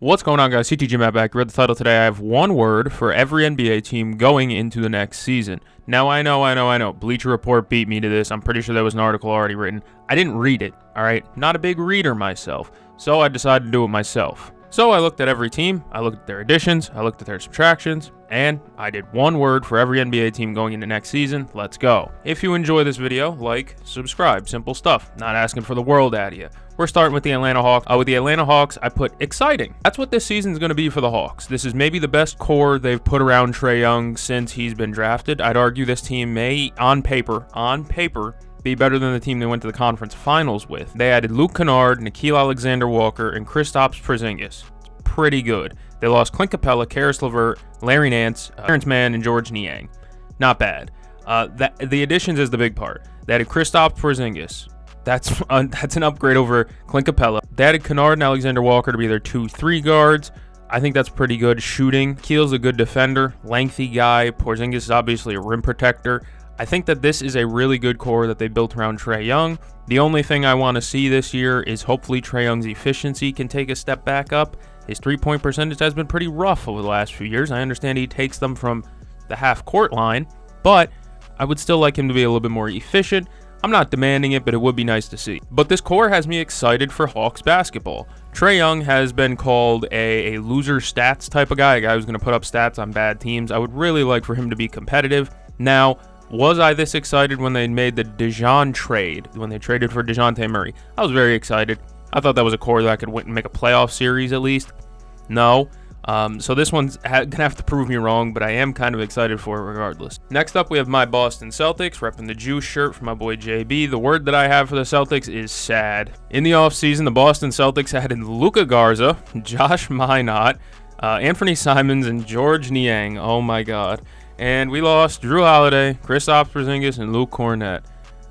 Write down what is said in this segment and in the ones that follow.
What's going on, guys? CTG Matt back. Read the title today. I have one word for every NBA team going into the next season. Now, I know. Bleacher Report beat me to this. I'm pretty sure there was an article already written. I didn't read it, all right? Not a big reader myself, so I decided to do it myself. So I looked at every team, I looked at their additions, I looked at their subtractions, and I did one word for every NBA team going into next season. Let's go. If you enjoy this video, like, subscribe. Simple stuff. Not asking for the world out of you. We're starting with the Atlanta Hawks. With the Atlanta Hawks, I put exciting. That's what this season's going to be for the Hawks. This is maybe the best core they've put around Trae Young since he's been drafted. I'd argue this team may, on paper, be better than the team they went to the conference finals with. They added Luke Kennard, Nickeil Alexander-Walker, and Kristaps Porzingis. It's pretty good. They lost Clint Capella, Caris LeVert, Larry Nance, Terrence Mann, and Georges Niang. Not bad. The additions is the big part. They added Kristaps Porzingis. That's an upgrade over Clint Capella. They added Kennard and Alexander-Walker to be their 2-3 guards. I think that's pretty good shooting. Keel's a good defender, lengthy guy. Porzingis is obviously a rim protector. I think that this is a really good core that they built around Trae Young. The only thing I want to see this year is hopefully Trae Young's efficiency can take a step back up. His three-point percentage has been pretty rough over the last few years. I understand he takes them from the half-court line, but I would still like him to be a little bit more efficient. I'm not demanding it, but it would be nice to see. But this core has me excited for Hawks basketball. Trae Young has been called a loser stats type of guy, a guy who's going to put up stats on bad teams. I would really like for him to be competitive. Now, was I this excited when they made the Dejounte trade, when they traded for DeJounte Murray? I was very excited. I thought that was a core that could win and make a playoff series at least. No. So this one's going to have to prove me wrong, but I am kind of excited for it regardless. Next up, we have my Boston Celtics, repping the Juice shirt for my boy JB. The word that I have for the Celtics is sad. In the offseason, the Boston Celtics added Luka Garza, Josh Minott, Anthony Simons, and Georges Niang. Oh my God. And we lost Jrue Holiday, Kristaps Porzingis, and Luke Kornet.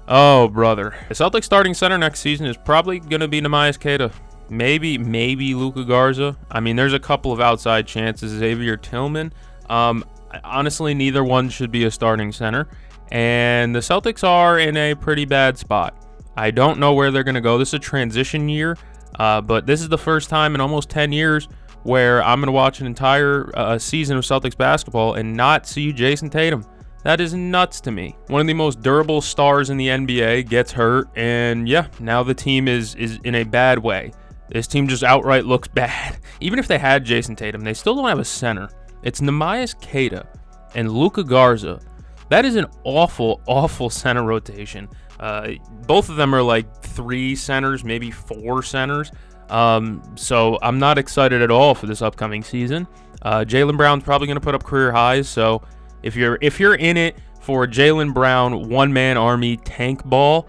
Oh, brother. The Celtics starting center next season is probably going to be Neemias Queta. Maybe Luka Garza. I mean, there's a couple of outside chances. Xavier Tillman. Honestly, neither one should be a starting center. And the Celtics are in a pretty bad spot. I don't know where they're going to go. This is a transition year, but this is the first time in almost 10 years where I'm going to watch an entire season of Celtics basketball and not see Jason Tatum. That is nuts to me. One of the most durable stars in the NBA gets hurt, and yeah, now the team is in a bad way. This team just outright looks bad. Even if they had Jason Tatum, they still don't have a center. It's Neemias Queta and Luka Garza. That is an awful center rotation. Both of them are like 3 centers, maybe 4 centers. So I'm not excited at all for this upcoming season. Jaylen Brown's probably going to put up career highs. So if you're in it for Jaylen Brown one-man army tank ball,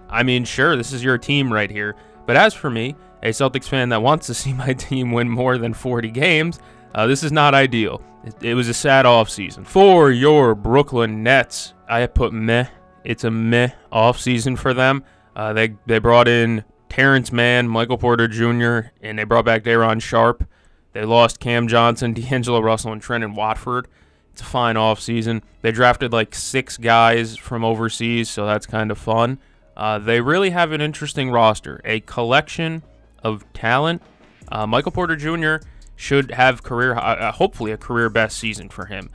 I mean, sure, this is your team right here. But as for me, a Celtics fan that wants to see my team win more than 40 games, this is not ideal. It was a sad offseason. For your Brooklyn Nets, I put meh. It's a meh offseason for them. They brought in Terrence Mann, Michael Porter Jr., and they brought back Day'Ron Sharpe. They lost Cam Johnson, D'Angelo Russell, and Trendon Watford. It's a fine offseason. They drafted like 6 guys from overseas, so that's kind of fun. They really have an interesting roster, a collection of talent. Michael Porter Jr. should have hopefully a career best season for him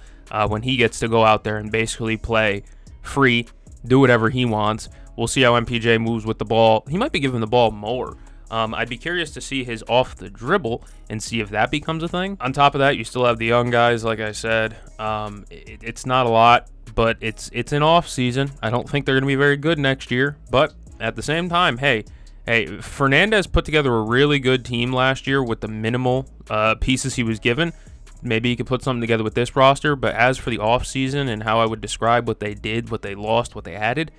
when he gets to go out there and basically play free, do whatever he wants. We'll see how MPJ moves with the ball. He might be giving the ball more. I'd be curious to see his off the dribble and see if that becomes a thing. On top of that, you still have the young guys, like I said. It's not a lot, but it's an off season. I don't think they're going to be very good next year, but at the same time, hey, Fernandez put together a really good team last year with the minimal pieces he was given. Maybe he could put something together with this roster, but as for the offseason and how I would describe what they did, what they lost, what they added,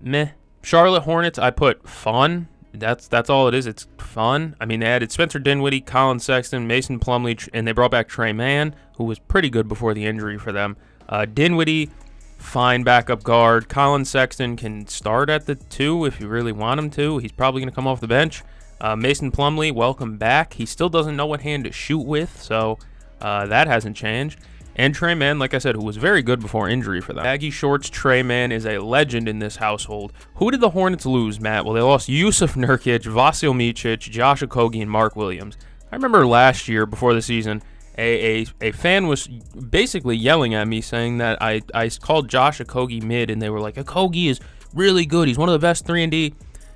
meh. Charlotte Hornets, I put fun. That's all it is. It's fun. I mean, they added Spencer Dinwiddie, Colin Sexton, Mason Plumlee, and they brought back Tre Mann, who was pretty good before the injury for them. Dinwiddie, fine backup guard. Colin Sexton can start at the 2 if you really want him to. He's probably going to come off the bench. Mason Plumlee, welcome back. He still doesn't know what hand to shoot with, so that hasn't changed. And Tre Mann, like I said, who was very good before injury for them. Baggy shorts, Tre Mann is a legend in this household. Who did the Hornets lose, Matt? Well, they lost Yusuf Nurkic, Vasil Micic, Josh Okogie, and Mark Williams. I remember last year before the season, a fan was basically yelling at me saying that I called Josh Okogie mid, and they were like, Okogie is really good. He's one of the best 3-and-D.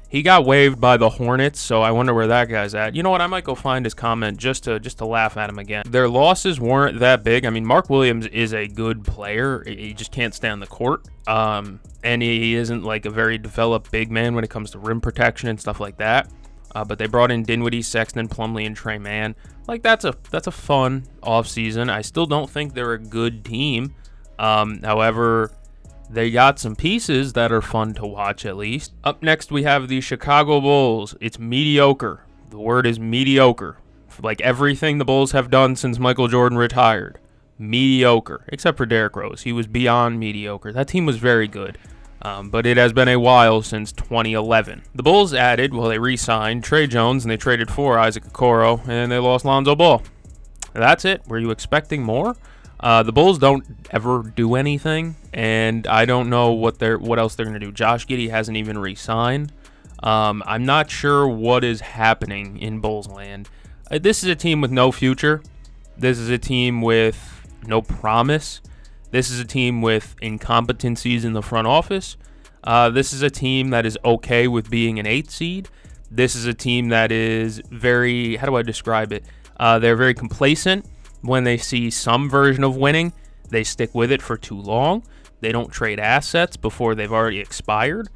He got waived by the Hornets, so I wonder where that guy's at. You know what? I might go find his comment just to laugh at him again. Their losses weren't that big. I mean, Mark Williams is a good player. He just can't stay on the court. And he isn't like a very developed big man when it comes to rim protection and stuff like that. But they brought in Dinwiddie, Sexton, Plumlee, and Trey Mann. Like, that's a fun offseason. I still don't think they're a good team. However, they got some pieces that are fun to watch, at least. Up next, we have the Chicago Bulls. It's mediocre. The word is mediocre. Like everything the Bulls have done since Michael Jordan retired. Mediocre. Except for Derrick Rose. He was beyond mediocre. That team was very good. But it has been a while since 2011. The Bulls they re-signed Trey Jones, and they traded for Isaac Okoro, and they lost Lonzo Ball. That's it. Were you expecting more? The Bulls don't ever do anything, and I don't know what else they're going to do. Josh Giddey hasn't even re-signed. I'm not sure what is happening in Bulls land. This is a team with no future. This is a team with no promise. This is a team with incompetencies in the front office. This is a team that is okay with being an 8th seed. This is a team that is very, how do I describe it? They're very complacent. When they see some version of winning, they stick with it for too long. They don't trade assets before they've already expired.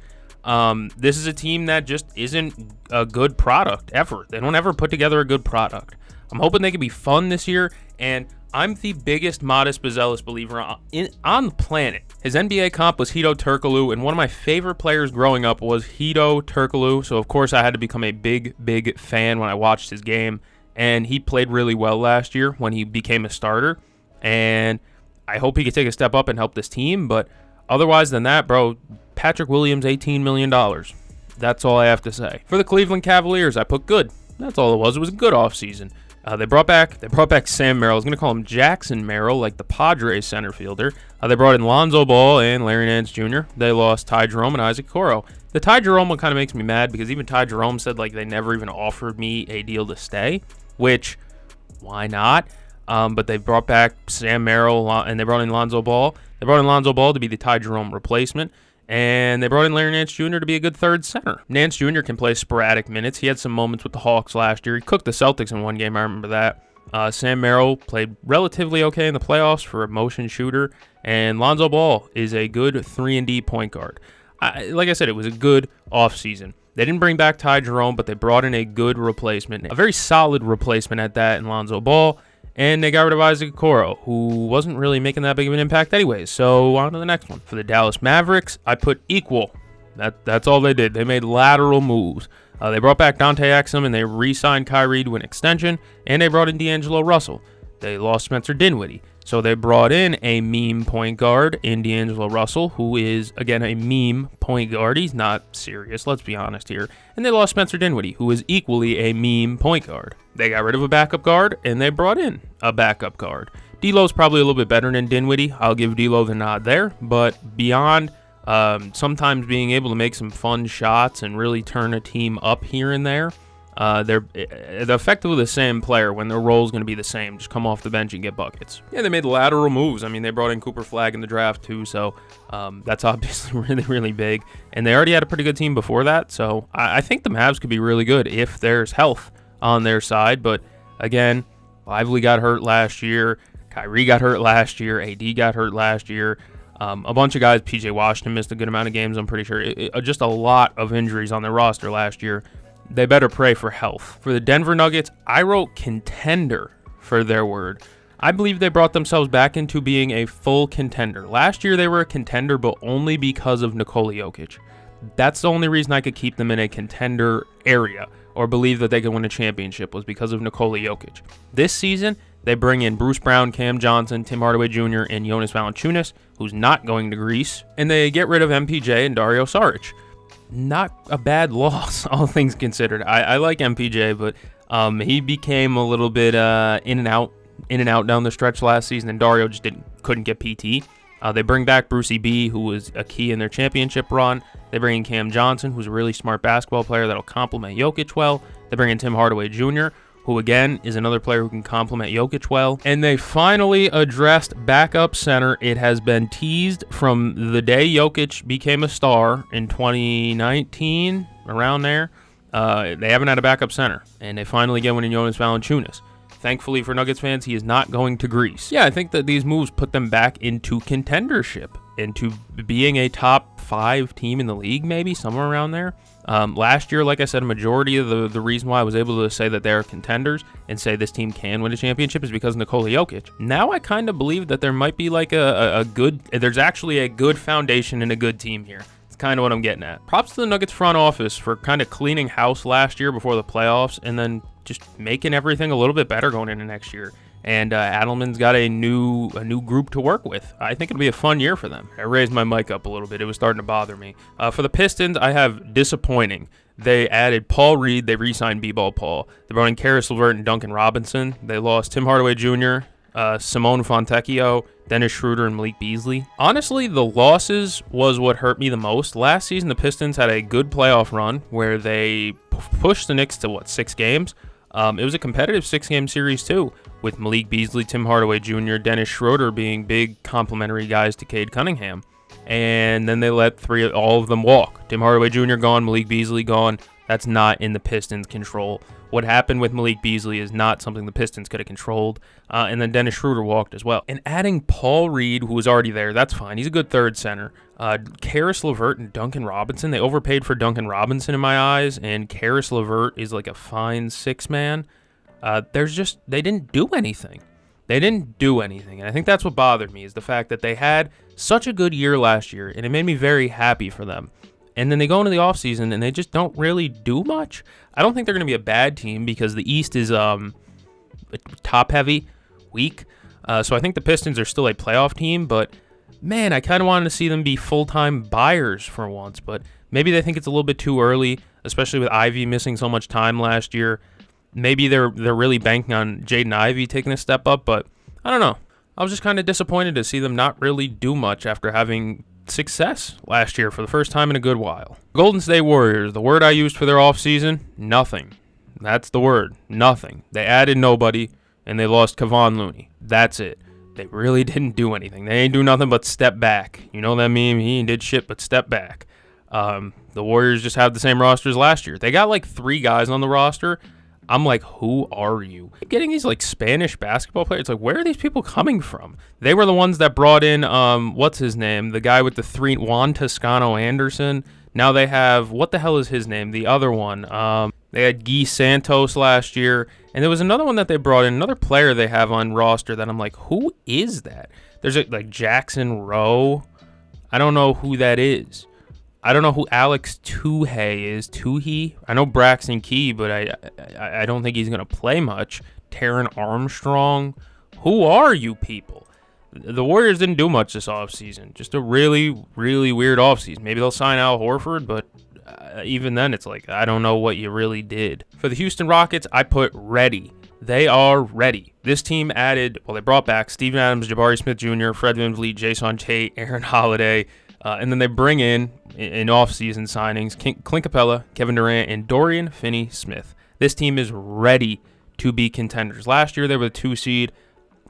This is a team that just isn't a good product ever. They don't ever put together a good product. I'm hoping they can be fun this year, and I'm the biggest Modest Buzelis believer on the planet. His NBA comp was Hedo Turkoglu, and one of my favorite players growing up was Hedo Turkoglu, so of course I had to become a big fan when I watched his game. And he played really well last year when he became a starter. And I hope he could take a step up and help this team. But otherwise than that, bro, Patrick Williams, $18 million. That's all I have to say. For the Cleveland Cavaliers, I put good. That's all it was. It was a good offseason. They brought back Sam Merrill. I was going to call him Jackson Merrill, like the Padres center fielder. They brought in Lonzo Ball and Larry Nance Jr. They lost Ty Jerome and Isaac Okoro. The Ty Jerome one kind of makes me mad because even Ty Jerome said like they never even offered me a deal to stay. Which, why not? But they brought back Sam Merrill, and they brought in Lonzo Ball. They brought in Lonzo Ball to be the Ty Jerome replacement, and they brought in Larry Nance Jr. to be a good third center. Nance Jr. can play sporadic minutes. He had some moments with the Hawks last year. He cooked the Celtics in one game, I remember that. Sam Merrill played relatively okay in the playoffs for a motion shooter, and Lonzo Ball is a good 3-and-D point guard. Like I said, it was a good offseason. They didn't bring back Ty Jerome, but they brought in a good replacement, a very solid replacement at that in Lonzo Ball, and they got rid of Isaac Okoro, who wasn't really making that big of an impact anyways. So on to the next one. For the Dallas Mavericks, I put equal. That's all they did. They made lateral moves. They brought back Dante Exum, and they re-signed Kyrie to an extension, and they brought in D'Angelo Russell. They lost Spencer Dinwiddie. So they brought in a meme point guard in D'Angelo Russell, who is, again, a meme point guard. He's not serious, let's be honest here. And they lost Spencer Dinwiddie, who is equally a meme point guard. They got rid of a backup guard, and they brought in a backup guard. D'Lo's probably a little bit better than Dinwiddie. I'll give D'Lo the nod there. But beyond sometimes being able to make some fun shots and really turn a team up here and there, they're effectively the same player when their role is going to be the same. Just come off the bench and get buckets. Yeah, they made lateral moves. I mean, they brought in Cooper Flagg in the draft too, so that's obviously really big. And they already had a pretty good team before that, so I think the Mavs could be really good if there's health on their side. But again, Lively got hurt last year. Kyrie got hurt last year. AD got hurt last year. A bunch of guys, PJ Washington missed a good amount of games, I'm pretty sure. Just a lot of injuries on their roster last year. They better pray for health. For the Denver Nuggets, I wrote contender for their word. I believe they brought themselves back into being a full contender. Last year they were a contender, but only because of Nikola Jokic. That's the only reason I could keep them in a contender area or believe that they could win a championship was because of Nikola Jokic. This season, they bring in Bruce Brown, Cam Johnson, Tim Hardaway Jr., and Jonas Valanciunas, who's not going to Greece, and they get rid of MPJ and Dario Saric. Not a bad loss, all things considered. I like MPJ, but he became a little bit in and out down the stretch last season, and Dario just couldn't get PT. They bring back Brucey B, who was a key in their championship run. They bring in Cam Johnson, who's a really smart basketball player that'll complement Jokic well. They bring in Tim Hardaway Jr., who again is another player who can complement Jokic well. And they finally addressed backup center. It has been teased from the day Jokic became a star in 2019, around there. They haven't had a backup center, and they finally get one in Jonas Valanciunas. Thankfully for Nuggets fans, he is not going to Greece. Yeah, I think that these moves put them back into contendership, into being a top 5 team in the league, maybe, somewhere around there. Last year, like I said, a majority of the reason why I was able to say that they're contenders and say this team can win a championship is because of Nikola Jokic. Now I kind of believe that there might be like there's actually a good foundation and a good team here. It's kind of what I'm getting at. Props to the Nuggets front office for kind of cleaning house last year before the playoffs and then just making everything a little bit better going into next year. And Adelman's got a new group to work with. I think it'll be a fun year for them. I raised my mic up a little bit. It was starting to bother me. For the Pistons, I have disappointing. They added Paul Reed. They re-signed B-Ball Paul. They brought in Karis LeVert and Duncan Robinson. They lost Tim Hardaway Jr., Simone Fontecchio, Dennis Schroeder, and Malik Beasley. Honestly, the losses was what hurt me the most. Last season, the Pistons had a good playoff run where they pushed the Knicks to, 6 games? It was a competitive 6-game series, too, with Malik Beasley, Tim Hardaway Jr., Dennis Schroeder being big complimentary guys to Cade Cunningham. And then they let all of them walk. Tim Hardaway Jr. gone, Malik Beasley gone. That's not in the Pistons' control. What happened with Malik Beasley is not something the Pistons could have controlled. And then Dennis Schroeder walked as well. And adding Paul Reed, who was already there, that's fine. He's a good third center. Karis LeVert and Duncan Robinson. They overpaid for Duncan Robinson in my eyes, and Karis LeVert is like a fine 6-man. They didn't do anything. They didn't do anything. And I think that's what bothered me, is the fact that they had such a good year last year, and it made me very happy for them. And then they go into the offseason, and they just don't really do much. I don't think they're going to be a bad team because the East is top-heavy, weak. So I think the Pistons are still a playoff team, but, man, I kind of wanted to see them be full-time buyers for once. But maybe they think it's a little bit too early, especially with Ivy missing so much time last year. Maybe they're really banking on Jaden Ivey taking a step up, but I don't know. I was just kind of disappointed to see them not really do much after having success last year for the first time in a good while. Golden State Warriors, the word I used for their offseason, nothing. That's the word, nothing. They added nobody, and they lost Kevon Looney. That's it. They really didn't do anything. They ain't do nothing but step back. You know that meme? He ain't did shit but step back. The Warriors just have the same roster as last year. They got like 3 guys on the roster. I'm like, who are you? Getting these like Spanish basketball players, it's like, where are these people coming from? They were the ones that brought in, what's his name? The guy with the 3, Juan Toscano Anderson. Now they have, what the hell is his name? The other one. They had Guy Santos last year. And there was another one that they brought in, another player they have on roster that I'm like, who is that? There's like Jackson Rowe. I don't know who that is. I don't know who Alex Tuhey is. Tuhey? I know Braxton Key, but I don't think he's going to play much. Taron Armstrong? Who are you people? The Warriors didn't do much this offseason. Just a really, really weird offseason. Maybe they'll sign Al Horford, but even then it's like, I don't know what you really did. For the Houston Rockets, I put ready. They are ready. This team added, they brought back Steven Adams, Jabari Smith Jr., Fred VanVleet, Jason Tate, Aaron Holiday, and then they bring in off-season signings, Clint Capella, Kevin Durant, and Dorian Finney-Smith. This team is ready to be contenders. Last year, they were the 2 seed.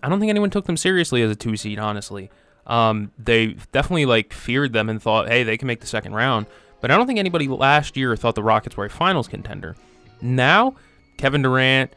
I don't think anyone took them seriously as a 2 seed, honestly. They definitely feared them and thought, hey, they can make the second round. But I don't think anybody last year thought the Rockets were a finals contender. Now, Kevin Durant,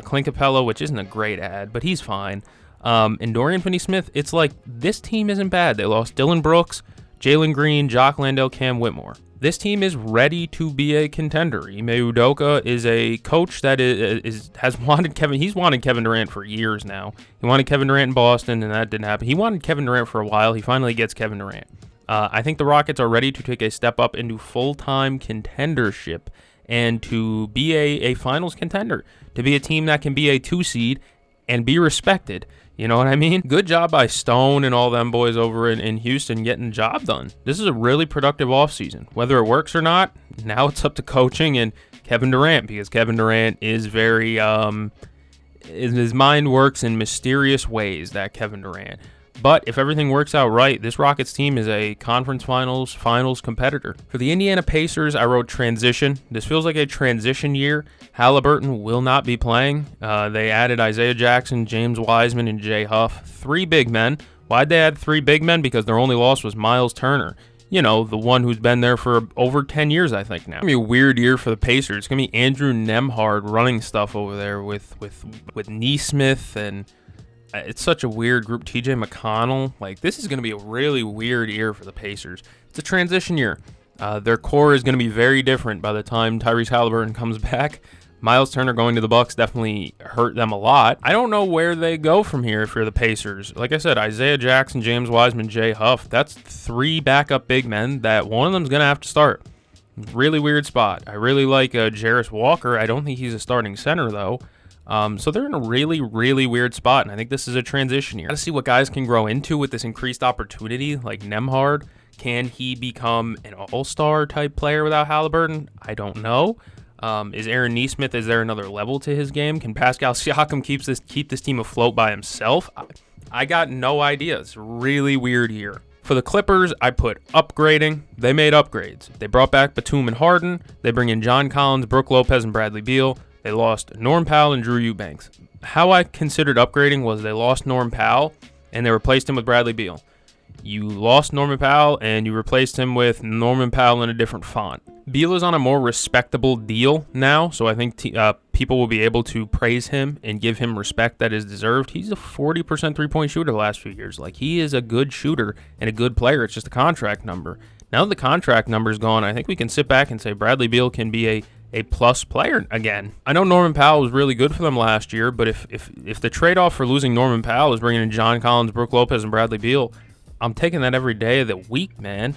Clint Capella, which isn't a great ad, but he's fine, and Dorian Finney-Smith, it's like this team isn't bad. They lost Dylan Brooks, Jalen Green, Jock Landale, Cam Whitmore. This team is ready to be a contender. Ime Udoka is a coach that has wanted Kevin. He's wanted Kevin Durant for years now. He wanted Kevin Durant in Boston, and that didn't happen. He wanted Kevin Durant for a while. He finally gets Kevin Durant. I think the Rockets are ready to take a step up into full-time contendership and to be a finals contender, to be a team that can be a 2 seed and be respected. You know what I mean? Good job by Stone and all them boys over in Houston getting the job done. This is a really productive offseason. Whether it works or not, now it's up to coaching and Kevin Durant, because Kevin Durant is very, his mind works in mysterious ways, that Kevin Durant. But if everything works out right, this Rockets team is a conference finals competitor. For the Indiana Pacers, I wrote transition. This feels like a transition year. Halliburton will not be playing. They added Isaiah Jackson, James Wiseman, and Jay Huff. 3 big men. Why'd they add 3 big men? Because their only loss was Miles Turner. You know, the one who's been there for over 10 years, I think now. It's going to be a weird year for the Pacers. It's going to be Andrew Nembhard running stuff over there with Nesmith, and it's such a weird group. TJ McConnell. Like, this is going to be a really weird year for the Pacers. It's a transition year. Their core is going to be very different by the time Tyrese Halliburton comes back. Miles Turner going to the Bucks definitely hurt them a lot. I don't know where they go from here if you're the Pacers. Like I said, Isaiah Jackson, James Wiseman, Jay Huff. That's 3 backup big men that one of them's going to have to start. Really weird spot. I really like Jarris Walker. I don't think he's a starting center, though. So they're in a really, really weird spot, and I think this is a transition year. Got to see what guys can grow into with this increased opportunity, like Nembhard. Can he become an all-star type player without Halliburton? I don't know. Is Aaron Nesmith, is there another level to his game? Can Pascal Siakam keep this team afloat by himself? I got no idea. It's a really weird year. For the Clippers, I put upgrading. They made upgrades. They brought back Batum and Harden. They bring in John Collins, Brook Lopez, and Bradley Beal. They lost Norm Powell and Drew Eubanks. How I considered upgrading was they lost Norm Powell, and they replaced him with Bradley Beal. You lost Norman Powell, and you replaced him with Norman Powell in a different font. Beal is on a more respectable deal now, so I think people will be able to praise him and give him respect that is deserved. He's a 40% three-point shooter the last few years. Like, he is a good shooter and a good player. It's just a contract number. Now that the contract number's gone, I think we can sit back and say Bradley Beal can be a plus player again. I know Norman Powell was really good for them last year, but if the trade-off for losing Norman Powell is bringing in John Collins, Brook Lopez, and Bradley Beal, I'm taking that every day of the week, man.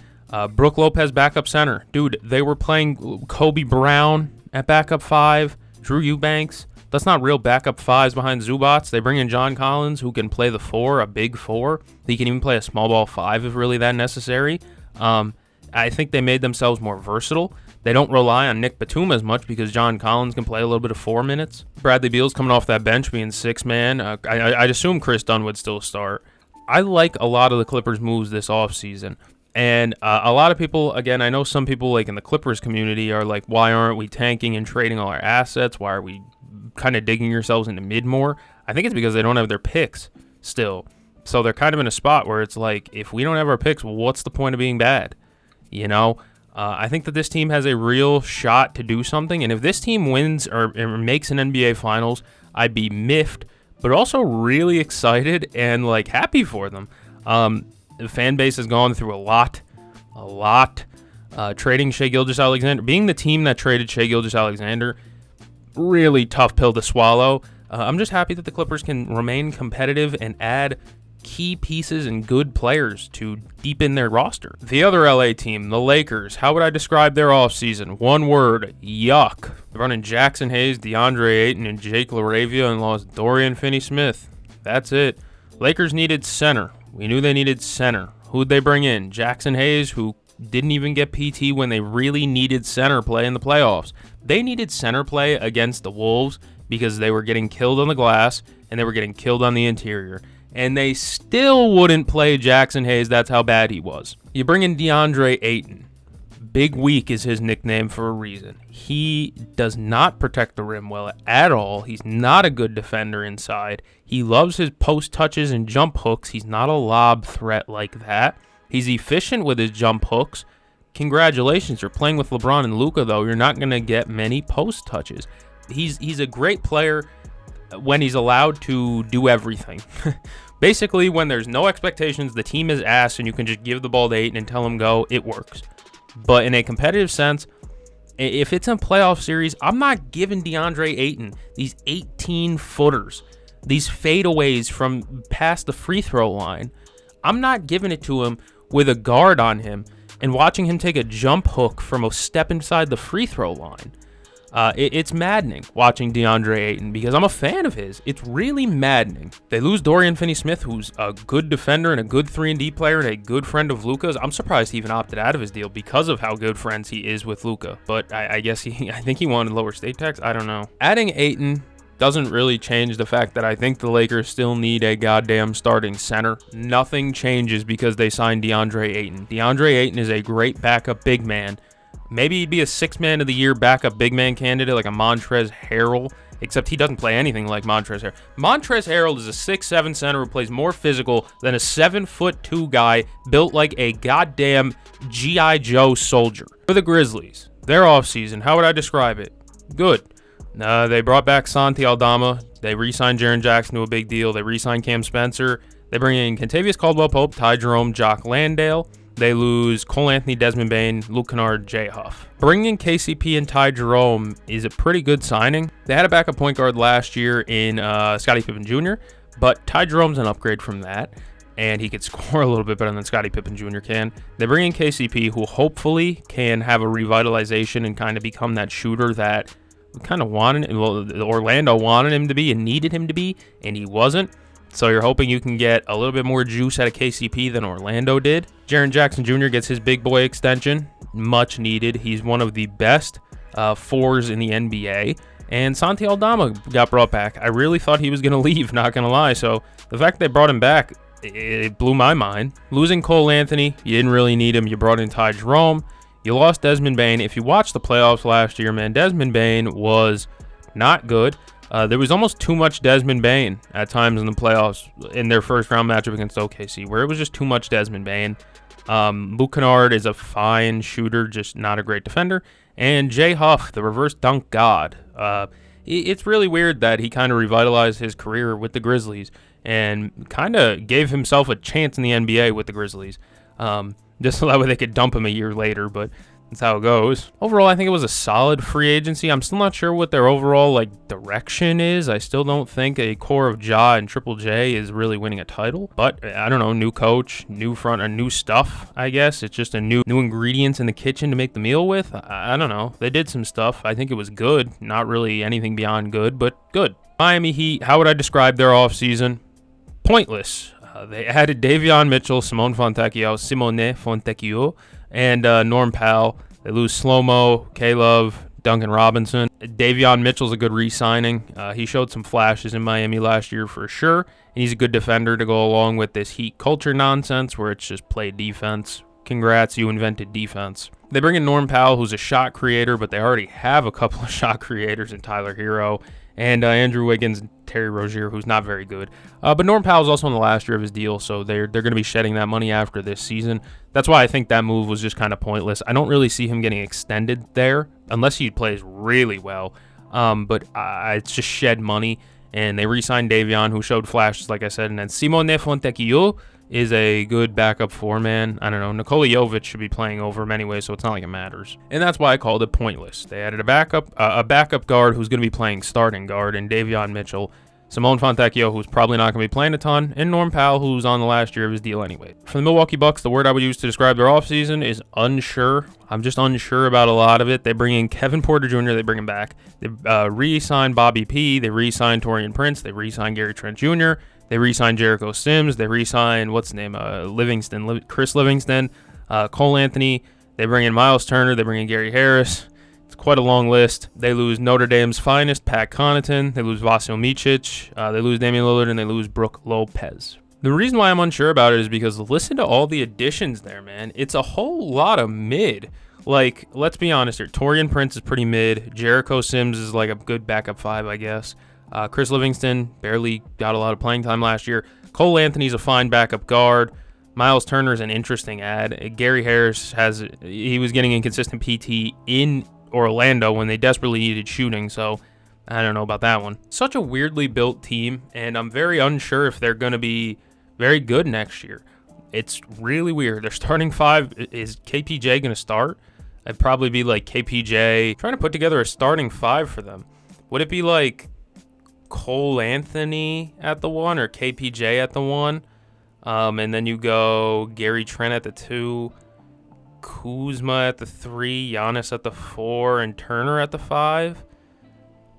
Brook Lopez, backup center. Dude, they were playing Kobe Brown at backup 5, Drew Eubanks. That's not real backup 5s behind Zubats. They bring in John Collins, who can play the 4, a big 4. He can even play a small ball 5 if really that necessary. I think they made themselves more versatile. They don't rely on Nick Batum as much because John Collins can play a little bit of 4 minutes. Bradley Beal's coming off that bench being 6-man. I'd assume Chris Dunn would still start. I like a lot of the Clippers' moves this offseason. And a lot of people, again, I know some people like in the Clippers community are like, why aren't we tanking and trading all our assets? Why are we kind of digging yourselves into mid more? I think it's because they don't have their picks still. So they're kind of in a spot where it's like, if we don't have our picks, what's the point of being bad? You know? I think that this team has a real shot to do something. And if this team wins or makes an NBA Finals, I'd be miffed, but also really excited and like happy for them. The fan base has gone through a lot. Trading Shai Gilgeous-Alexander, being the team that traded Shai Gilgeous-Alexander, really tough pill to swallow. I'm just happy that the Clippers can remain competitive and add key pieces and good players to deepen their roster. The other LA team, the Lakers, how would I describe their offseason? One word, yuck. They're running Jackson Hayes, DeAndre Ayton, and Jake LaRavia, and lost Dorian Finney-Smith. That's it. Lakers needed center. We knew they needed center. Who'd they bring in? Jackson Hayes, who didn't even get PT when they really needed center play in the playoffs. They needed center play against the Wolves because they were getting killed on the glass and they were getting killed on the interior. And they still wouldn't play Jackson Hayes. That's how bad he was. You bring in DeAndre Ayton. Big Week is his nickname for a reason. He does not protect the rim well at all. He's not a good defender inside. He loves his post touches and jump hooks. He's not a lob threat like that. He's efficient with his jump hooks. Congratulations, you're playing with LeBron and Luka, though. You're not going to get many post touches. He's a great player when he's allowed to do everything. Basically, when there's no expectations, the team is ass, and you can just give the ball to Ayton and tell him go, it works. But in a competitive sense, if it's a playoff series, I'm not giving DeAndre Ayton these 18-footers, these fadeaways from past the free throw line. I'm not giving it to him with a guard on him and watching him take a jump hook from a step inside the free throw line. It's maddening watching DeAndre Ayton because I'm a fan of his. It's really maddening. They lose Dorian Finney-Smith, who's a good defender and a good 3-and-D player and a good friend of Luka's. I'm surprised he even opted out of his deal because of how good friends he is with Luka. But I guess I think he wanted lower state tax. I don't know. Adding Ayton doesn't really change the fact that I think the Lakers still need a goddamn starting center. Nothing changes because they signed DeAndre Ayton. DeAndre Ayton is a great backup big man. Maybe he'd be a six-man of the year backup big man candidate like a Montrezl Harrell, except he doesn't play anything like Montrezl Harrell. Montrezl Harrell is a 6'7" center who plays more physical than a 7'2" guy built like a goddamn G.I. Joe soldier. For the Grizzlies, their offseason, how would I describe it? Good. They brought back Santi Aldama. They re-signed Jaren Jackson to a big deal. They re-signed Cam Spencer. They bring in Kentavious Caldwell-Pope, Ty Jerome, Jock Landale. They lose Cole Anthony, Desmond Bane, Luke Kennard, Jay Huff. Bringing KCP and Ty Jerome is a pretty good signing. They had a backup point guard last year in Scottie Pippen Jr., but Ty Jerome's an upgrade from that, and he could score a little bit better than Scottie Pippen Jr. can. They bring in KCP, who hopefully can have a revitalization and kind of become that shooter that we kind of wanted, well, Orlando wanted him to be and needed him to be, and he wasn't. So you're hoping you can get a little bit more juice out of KCP than Orlando did. Jaren Jackson Jr. gets his big boy extension, much needed. He's one of the best fours in the NBA. And Santi Aldama got brought back. I really thought he was going to leave, not going to lie. So the fact they brought him back, it blew my mind. Losing Cole Anthony, you didn't really need him. You brought in Ty Jerome. You lost Desmond Bane. If you watched the playoffs last year, man, Desmond Bane was not good. There was almost too much Desmond Bane at times in the playoffs in their first round matchup against OKC, where it was just too much Desmond Bane. Luke Kennard is a fine shooter, just not a great defender. And Jay Huff, the reverse dunk god. It's really weird that he kind of revitalized his career with the Grizzlies and kind of gave himself a chance in the NBA with the Grizzlies. Just so that way they could dump him a year later, but that's how it goes. Overall, I think it was a solid free agency. I'm still not sure what their overall direction is. I still don't think a core of Ja and Triple J is really winning a title. But I don't know, new coach, new front, or new stuff, I guess. It's just a new ingredients in the kitchen to make the meal with. I don't know. They did some stuff. I think it was good. Not really anything beyond good, but good. Miami Heat, how would I describe their offseason? Pointless. They added Davion Mitchell, Simone Fontecchio, and Norm Powell. They lose Slow-Mo, K-Love, Duncan Robinson. Davion Mitchell's a good re-signing. He showed some flashes in Miami last year for sure, and he's a good defender to go along with this Heat culture nonsense where it's just play defense. Congrats, you invented defense. They bring in Norm Powell, who's a shot creator, but they already have a couple of shot creators in Tyler Hero and Andrew Wiggins and Terry Rozier, who's not very good. But Norm Powell's also in the last year of his deal, so they're going to be shedding that money after this season. That's why I think that move was just kind of pointless. I don't really see him getting extended there unless he plays really well. But it's just shed money. And they re-signed Davion, who showed flashes, like I said. And then Simone Fontecchio is a good backup four-man. I don't know. Nikola Jovic should be playing over him anyway, so it's not like it matters. And that's why I called it pointless. They added a backup guard who's going to be playing starting guard, and Davion Mitchell. Simone Fontecchio, who's probably not going to be playing a ton, and Norm Powell, who's on the last year of his deal anyway. For the Milwaukee Bucks, the word I would use to describe their offseason is unsure. I'm just unsure about a lot of it. They bring in Kevin Porter Jr., they bring him back. They re-signed Bobby P., they re-signed Taurean Prince, they re-signed Gary Trent Jr., they re-signed Jericho Sims, they re-signed, Livingston, Chris Livingston, Cole Anthony, they bring in Miles Turner, they bring in Gary Harris. It's quite a long list. They lose Notre Dame's finest, Pat Connaughton. They lose Vasil Micic. They lose Damian Lillard, and they lose Brook Lopez. The reason why I'm unsure about it is because listen to all the additions there, man. It's a whole lot of mid. Like, let's be honest here. Taurean Prince is pretty mid. Jericho Sims is like a good backup five, I guess. Chris Livingston barely got a lot of playing time last year. Cole Anthony's a fine backup guard. Miles Turner's an interesting ad. Gary Harris he was getting inconsistent PT in Orlando when they desperately needed shooting, so I don't know about that one. Such a weirdly built team, and I'm very unsure if they're going to be very good next year. It's really weird. Their starting five, is KPJ going to start? I'd probably be like KPJ. Trying to put together a starting five for them. Would it be like Cole Anthony at the one or KPJ at the one? And then you go Gary Trent at the two, Kuzma at the 3, Giannis at the 4, and Turner at the 5?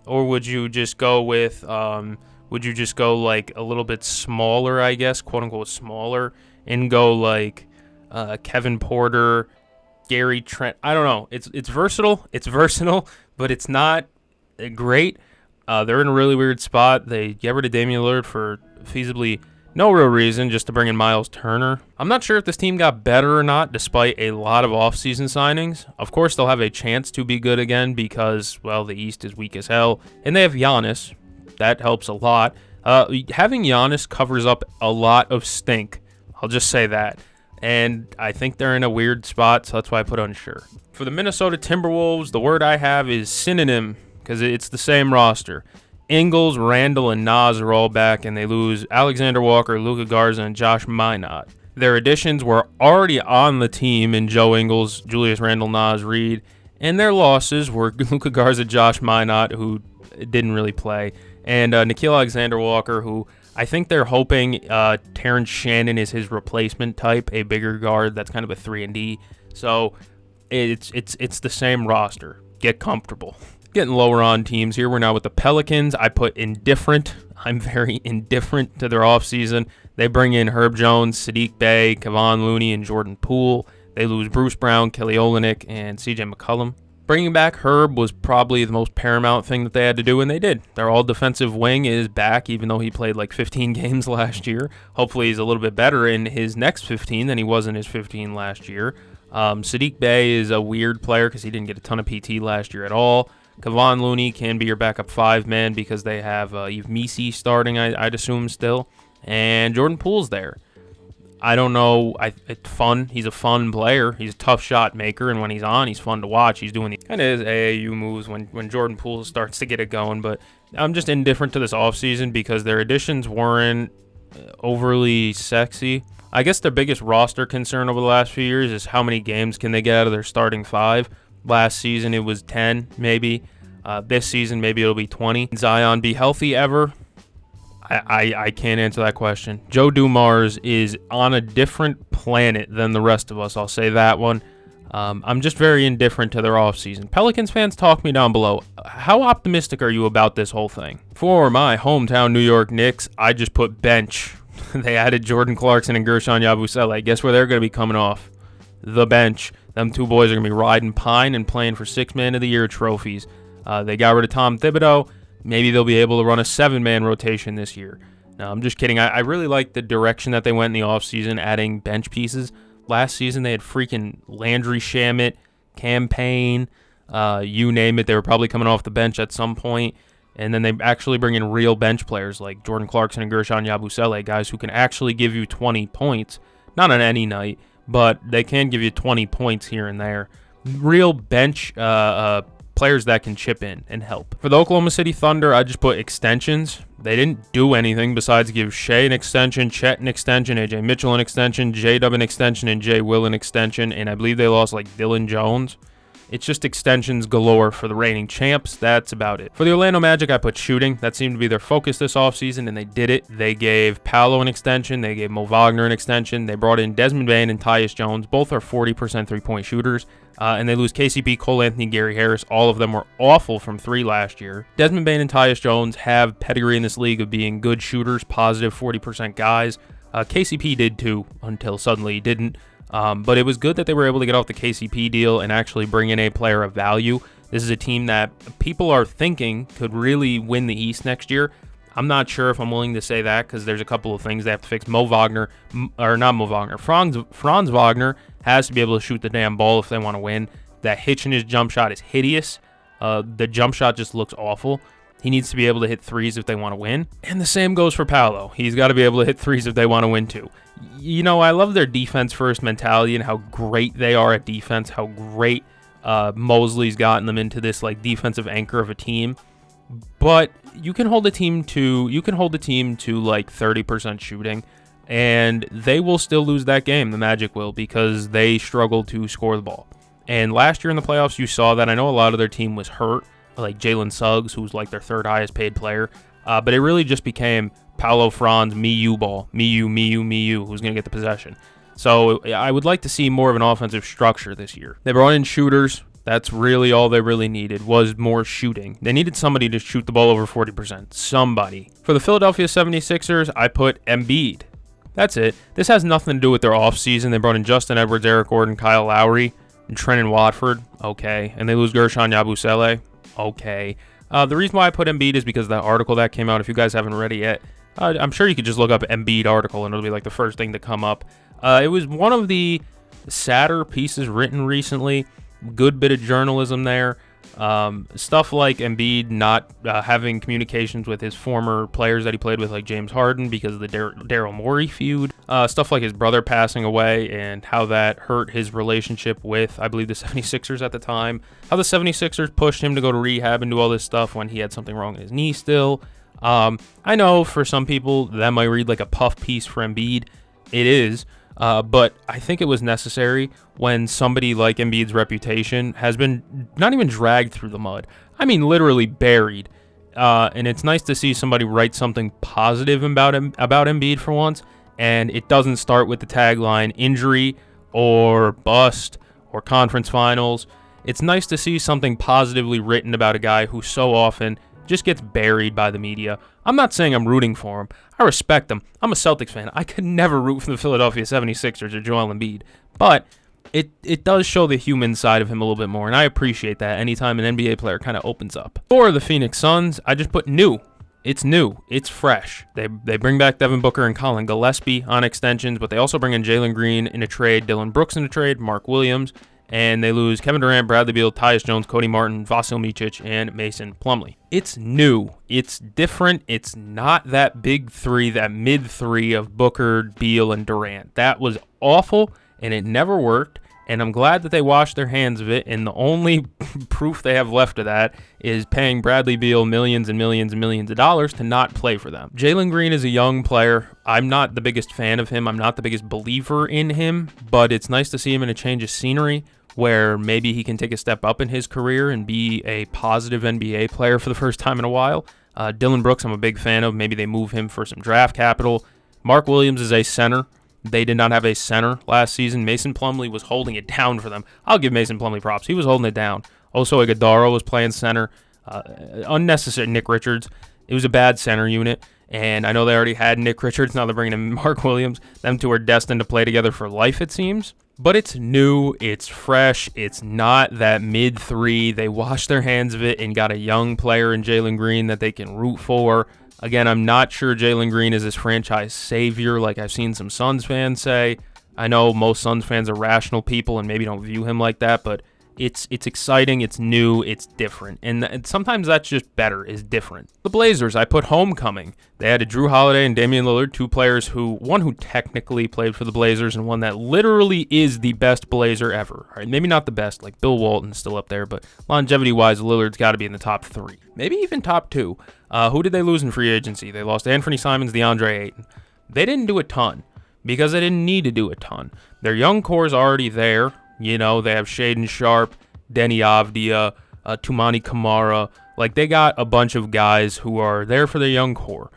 Or would you just go with, like a little bit smaller, I guess, quote unquote smaller, and go like Kevin Porter, Gary Trent? I don't know. It's versatile. It's versatile, but it's not great. They're in a really weird spot. They get rid of Damian Lillard for feasibly no real reason, just to bring in Miles Turner. I'm not sure if this team got better or not, despite a lot of offseason signings. Of course, they'll have a chance to be good again because, well, the East is weak as hell. And they have Giannis. That helps a lot. Having Giannis covers up a lot of stink. I'll just say that. And I think they're in a weird spot, so that's why I put unsure. For the Minnesota Timberwolves, the word I have is synonym, because it's the same roster. Ingles, Randall, and Nas are all back, and they lose Alexander Walker, Luka Garza, and Josh Minott. Their additions were already on the team in Joe Ingles, Julius Randle, Nas Reed, and their losses were Luka Garza, Josh Minott, who didn't really play, and Nickeil Alexander-Walker, who I think they're hoping Terrence Shannon is his replacement type, a bigger guard that's kind of a 3-and-D. So it's the same roster. Get comfortable. Getting lower on teams here. We're now with the Pelicans. I put indifferent. I'm very indifferent to their offseason. They bring in Herb Jones, Sadiq Bey, Kevon Looney, and Jordan Poole. They lose Bruce Brown, Kelly Olynyk, and C.J. McCollum. Bringing back Herb was probably the most paramount thing that they had to do, and they did. Their all-defensive wing is back, even though he played like 15 games last year. Hopefully he's a little bit better in his next 15 than he was in his 15 last year. Sadiq Bey is a weird player because he didn't get a ton of PT last year at all. Kevon Looney can be your backup 5-man because they have Yves Missi starting, I'd assume, still. And Jordan Poole's there. I don't know. It's fun. He's a fun player. He's a tough shot maker, and when he's on, he's fun to watch. He's doing the kind of his AAU moves when Jordan Poole starts to get it going. But I'm just indifferent to this offseason because their additions weren't overly sexy. I guess their biggest roster concern over the last few years is how many games can they get out of their starting 5. Last season, it was 10, maybe. This season, maybe it'll be 20. Zion be healthy ever? I can't answer that question. Joe Dumars is on a different planet than the rest of us. I'll say that one. I'm just very indifferent to their offseason. Pelicans fans, talk me down below. How optimistic are you about this whole thing? For my hometown New York Knicks, I just put bench. They added Jordan Clarkson and Gershon Yabusele. Guess where they're going to be coming off? The bench. Them two boys are going to be riding pine and playing for 6-man of the year trophies. They got rid of Tom Thibodeau. Maybe they'll be able to run a 7-man rotation this year. No, I'm just kidding. I really like the direction that they went in the offseason, adding bench pieces. Last season, they had freaking Landry Shamet, Campaign, you name it. They were probably coming off the bench at some point. And then they actually bring in real bench players like Jordan Clarkson and Gershon Yabusele, guys who can actually give you 20 points. Not on any night, but they can give you 20 points here and there. Real bench players that can chip in and help. For the Oklahoma City Thunder, I just put extensions. They didn't do anything besides give Shea an extension, Chet an extension, AJ Mitchell an extension, J-Dub an extension, and Jay Will an extension, and I believe they lost like Dylan Jones. It's just extensions galore for the reigning champs. That's about it. For the Orlando Magic, I put shooting. That seemed to be their focus this offseason, and they did it. They gave Paolo an extension. They gave Mo Wagner an extension. They brought in Desmond Bane and Tyus Jones. Both are 40% three-point shooters. And they lose KCP, Cole Anthony, Gary Harris. All of them were awful from 3 last year. Desmond Bane and Tyus Jones have pedigree in this league of being good shooters, positive 40% guys. KCP did too, until suddenly he didn't. But it was good that they were able to get off the KCP deal and actually bring in a player of value. This is a team that people are thinking could really win the East next year. I'm not sure if I'm willing to say that because there's a couple of things they have to fix. Franz Wagner has to be able to shoot the damn ball if they want to win. That hitch in his jump shot is hideous. The jump shot just looks awful. He needs to be able to hit threes if they want to win. And the same goes for Paolo. He's got to be able to hit threes if they want to win too. You know, I love their defense-first mentality and how great they are at defense, how great Mosley's gotten them into this like defensive anchor of a team. But you can hold a team to like 30% shooting, and they will still lose that game. The Magic will, because they struggle to score the ball. And last year in the playoffs, you saw that. I know a lot of their team was hurt, like Jalen Suggs, who's like their 3rd highest paid player. But it really just became Paolo, Franz, me, you ball. Me, you, who's going to get the possession. So I would like to see more of an offensive structure this year. They brought in shooters. That's really all they really needed, was more shooting. They needed somebody to shoot the ball over 40%. Somebody. For the Philadelphia 76ers, I put Embiid. That's it. This has nothing to do with their offseason. They brought in Justin Edwards, Eric Gordon, Kyle Lowry, and Trenton Watford. Okay. And they lose Gershon Yabusele. Okay. The reason why I put Embiid is because of that article that came out. If you guys haven't read it yet, I'm sure you could just look up Embiid article and it'll be like the first thing to come up. It was one of the sadder pieces written recently. Good bit of journalism there. Stuff like Embiid not having communications with his former players that he played with, like James Harden, because of the Daryl Morey feud. Stuff like his brother passing away and how that hurt his relationship with, I believe, the 76ers at the time. How the 76ers pushed him to go to rehab and do all this stuff when he had something wrong in his knee still. I know for some people that might read like a puff piece for Embiid. It is. But I think it was necessary when somebody like Embiid's reputation has been not even dragged through the mud. I mean, literally buried. And it's nice to see somebody write something positive about Embiid for once. And it doesn't start with the tagline injury or bust or conference finals. It's nice to see something positively written about a guy who so often just gets buried by the media. I'm not saying I'm rooting for him. I respect him. I'm a Celtics fan. I could never root for the Philadelphia 76ers or Joel Embiid. But it does show the human side of him a little bit more, and I appreciate that anytime an NBA player kind of opens up. For the Phoenix Suns, I just put new. It's new. It's fresh. They bring back Devin Booker and Colin Gillespie on extensions, but they also bring in Jalen Green in a trade, Dylan Brooks in a trade, Mark Williams, and they lose Kevin Durant, Bradley Beal, Tyus Jones, Cody Martin, Vasil Micic, and Mason Plumlee. It's new. It's different. It's not that big three, that mid three of Booker, Beal, and Durant. That was awful, and it never worked, and I'm glad that they washed their hands of it, and the only proof they have left of that is paying Bradley Beal millions and millions and millions of dollars to not play for them. Jalen Green is a young player. I'm not the biggest fan of him. I'm not the biggest believer in him, but it's nice to see him in a change of scenery, where maybe he can take a step up in his career and be a positive NBA player for the first time in a while. Dylan Brooks, I'm a big fan of. Maybe they move him for some draft capital. Mark Williams is a center. They did not have a center last season. Mason Plumlee was holding it down for them. I'll give Mason Plumlee props. He was holding it down. Also, Iguodala was playing center. Unnecessary Nick Richards. It was a bad center unit. And I know they already had Nick Richards. Now they're bringing in Mark Williams. Them two are destined to play together for life, it seems. But it's new. It's fresh. It's not that mid-three. They washed their hands of it and got a young player in Jalen Green that they can root for. Again, I'm not sure Jalen Green is this franchise savior like I've seen some Suns fans say. I know most Suns fans are rational people and maybe don't view him like that, but it's exciting, it's new, it's different. And sometimes that's just better, is different. The Blazers, I put homecoming. They had Drew Holiday and Damian Lillard, two players one who technically played for the Blazers and one that literally is the best Blazer ever. All right, maybe not the best, like Bill Walton's still up there, but longevity-wise, Lillard's got to be in the top three. Maybe even top two. Who did they lose in free agency? They lost Anthony Simons, DeAndre Ayton. They didn't do a ton because they didn't need to do a ton. Their young core is already there. You know, they have Shaedon Sharpe, Denny Avdia, Toumani Camara. Like, they got a bunch of guys who are there for their young core.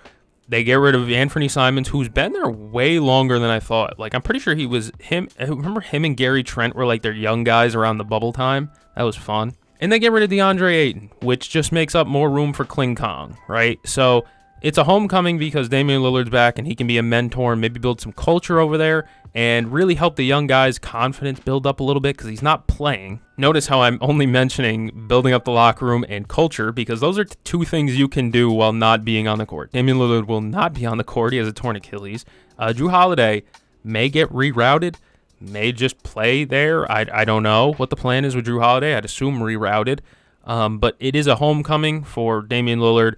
They get rid of Anthony Simons, who's been there way longer than I thought. Like, I'm pretty sure he was him. Remember him and Gary Trent were like their young guys around the bubble time? That was fun. And they get rid of DeAndre Ayton, which just makes up more room for Kling Kong, right? So it's a homecoming because Damian Lillard's back and he can be a mentor and maybe build some culture over there and really help the young guys' confidence build up a little bit because he's not playing. Notice how I'm only mentioning building up the locker room and culture because those are two things you can do while not being on the court. Damian Lillard will not be on the court. He has a torn Achilles. Drew Holiday may get rerouted, may just play there. I don't know what the plan is with Drew Holiday. I'd assume rerouted. But it is a homecoming for Damian Lillard.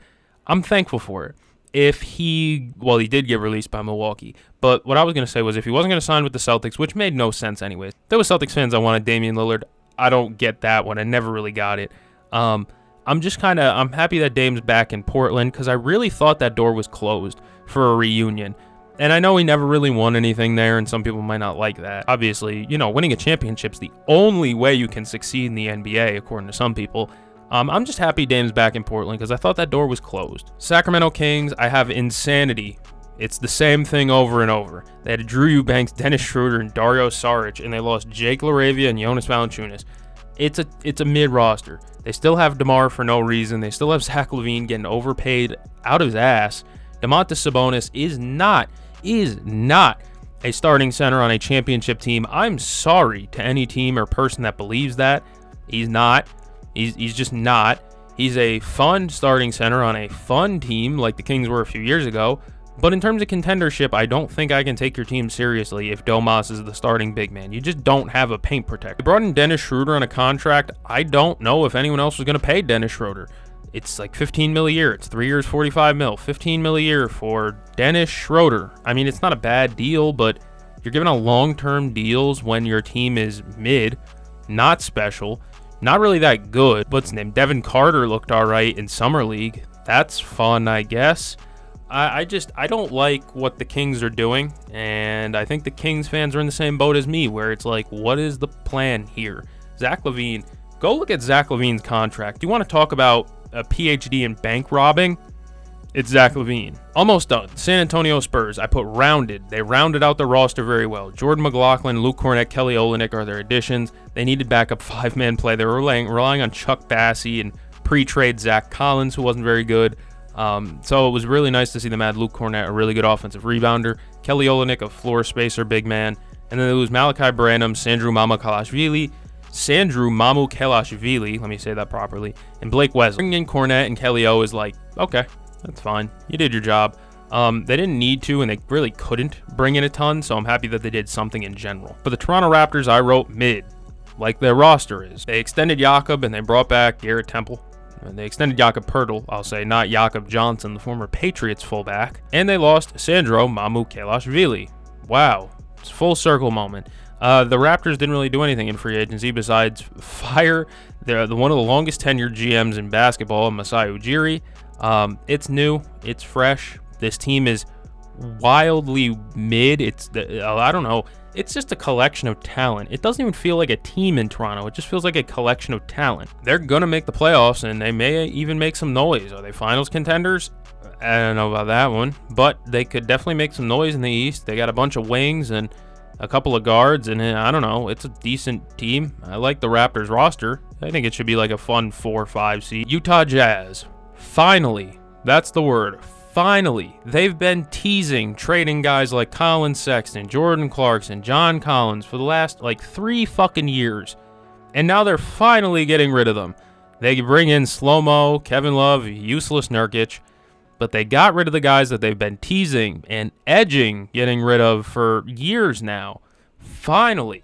I'm thankful for it. He did get released by Milwaukee. But what I was going to say was if he wasn't going to sign with the Celtics, which made no sense anyways. There was Celtics fans that wanted Damian Lillard. I don't get that one. I never really got it. I'm happy that Dame's back in Portland because I really thought that door was closed for a reunion. And I know he never really won anything there, and some people might not like that. Obviously, winning a championship's the only way you can succeed in the NBA, according to some people. I'm just happy Dame's back in Portland because I thought that door was closed. Sacramento Kings, I have insanity. It's the same thing over and over. They had Drew Eubanks, Dennis Schroeder, and Dario Saric, and they lost Jake LaRavia and Jonas Valanciunas. It's a mid-roster. They still have DeMar for no reason. They still have Zach LaVine getting overpaid out of his ass. Domantas Sabonis is not a starting center on a championship team. I'm sorry to any team or person that believes that. He's not. He's just not. He's a fun starting center on a fun team like the Kings were a few years ago. But in terms of contendership, I don't think I can take your team seriously if Domas is the starting big man. You just don't have a paint protector. They brought in Dennis Schroeder on a contract. I don't know if anyone else was going to pay Dennis Schroeder. It's like $15 million a year. It's 3 years, $45 million. $15 million a year for Dennis Schroeder. I mean, it's not a bad deal, but you're giving out long-term deals when your team is mid, not special, not really that good. What's his name? Devin Carter looked all right in Summer League. That's fun, I guess. I don't like what the Kings are doing, and I think the Kings fans are in the same boat as me, where it's like, what is the plan here? Zach LaVine, go look at Zach LaVine's contract. You want to talk about a PhD in bank robbing? It's Zach LaVine. Almost done. San Antonio Spurs, I put rounded. They rounded out the roster very well. Jordan McLaughlin, Luke Kornet, Kelly Olynyk are their additions. They needed backup five-man play. They were relying on Chuck Bassey and pre-trade Zach Collins, who wasn't very good. So it was really nice to see them add Luke Kornet, a really good offensive rebounder, Kelly Olynyk, a floor spacer big man, and then there was Malachi Branham, Sandru Mamukelashvili, let me say that properly, and Blake Wesley. Bringing in Kornet and Kelly O is like, okay, that's fine. You did your job. They didn't need to, and they really couldn't bring in a ton, so I'm happy that they did something in general. For the Toronto Raptors, I wrote mid, like their roster is. They extended Jakob, and they brought back Garrett Temple. And they extended Jakob Poeltl, I'll say, not Jakob Johnson, the former Patriots fullback. And they lost Sandro Mamukelashvili. Wow, it's a full circle moment. The Raptors didn't really do anything in free agency besides fire one of the longest tenured GMs in basketball, Masai Ujiri. It's new, it's fresh. This team is wildly mid. I don't know. It's just a collection of talent. It doesn't even feel like a team in Toronto. It just feels like a collection of talent. They're going to make the playoffs, and they may even make some noise. Are they finals contenders? I don't know about that one, but they could definitely make some noise in the East. They got a bunch of wings and a couple of guards, and I don't know. It's a decent team. I like the Raptors roster. I think it should be like a fun 4 or 5 seed. Utah Jazz. Finally, that's the word. Finally, they've been teasing trading guys like Colin Sexton, Jordan Clarkson, John Collins for the last like 3 fucking years. And now they're finally getting rid of them. They bring in Slow-Mo, Kevin Love, useless Nurkic, but they got rid of the guys that they've been teasing and edging getting rid of for years now. Finally.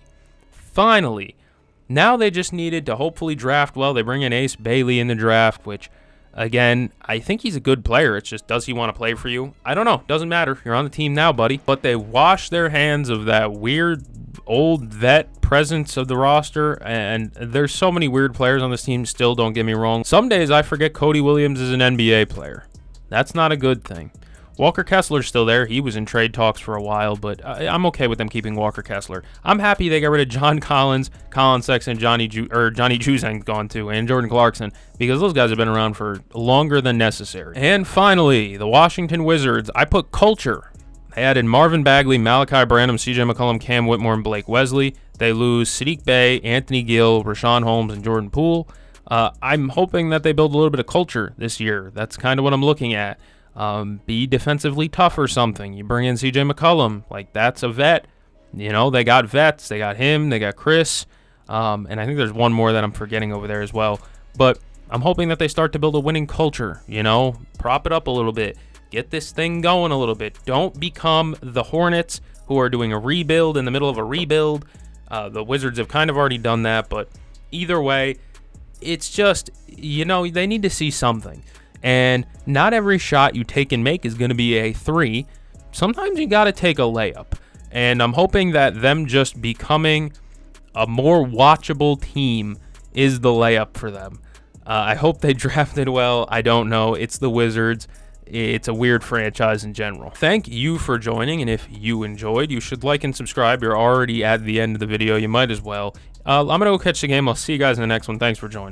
Now they just needed to hopefully draft well. They bring in Ace Bailey in the draft, which, again, I think he's a good player. It's just, does he want to play for you? I don't know. Doesn't matter. You're on the team now, buddy. But they wash their hands of that weird old vet presence of the roster, and there's so many weird players on this team still, don't get me wrong. Some days I forget Cody Williams is an NBA player. That's not a good thing. Walker Kessler's still there. He was in trade talks for a while, but I'm okay with them keeping Walker Kessler. I'm happy they got rid of John Collins, Colin Sexton, Johnny Juzang gone too, and Jordan Clarkson, because those guys have been around for longer than necessary. And finally, the Washington Wizards. I put culture. They added Marvin Bagley, Malachi Branham, CJ McCollum, Cam Whitmore, and Blake Wesley. They lose Sadiq Bey, Anthony Gill, Rashawn Holmes, and Jordan Poole. I'm hoping that they build a little bit of culture this year. That's kind of what I'm looking at. Be defensively tough or something. You bring in CJ McCollum, like that's a vet. You know, they got vets. They got him. They got Chris. And I think there's one more that I'm forgetting over there as well. But I'm hoping that they start to build a winning culture, you know, prop it up a little bit, get this thing going a little bit. Don't become the Hornets, who are doing a rebuild in the middle of a rebuild. The Wizards have kind of already done that, but either way, it's just, you know, they need to see something. And not every shot you take and make is going to be a 3. Sometimes you got to take a layup. And I'm hoping that them just becoming a more watchable team is the layup for them. I hope they drafted well. I don't know. It's the Wizards. It's a weird franchise in general. Thank you for joining, and if you enjoyed, you should like and subscribe. You're already at the end of the video. You might as well. I'm going to go catch the game. I'll see you guys in the next one. Thanks for joining.